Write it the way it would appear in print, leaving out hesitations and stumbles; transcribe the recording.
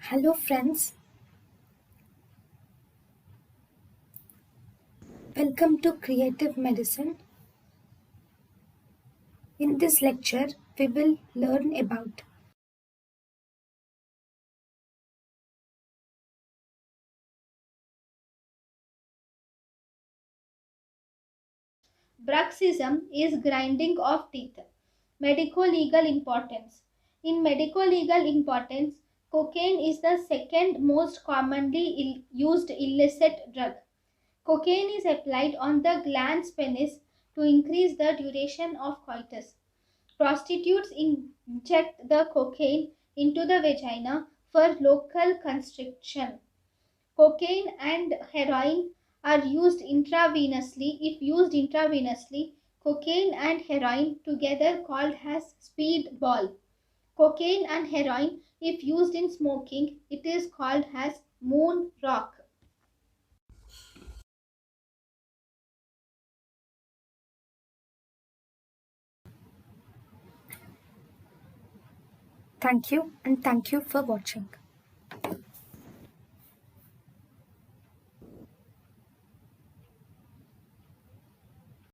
Hello, friends. Welcome to Creative Medicine. In this lecture, we will learn about Bruxism is grinding of teeth. Medico-legal importance. In medico-legal importance, cocaine is the second most commonly used illicit drug. Cocaine is applied on the glans penis to increase the duration of coitus. Prostitutes inject the cocaine into the vagina for local constriction. Cocaine and heroin are used intravenously. If used intravenously, cocaine and heroin together called as speedball. Cocaine and heroin, if used in smoking, it is called as moon rock. thank you and thank you for watching.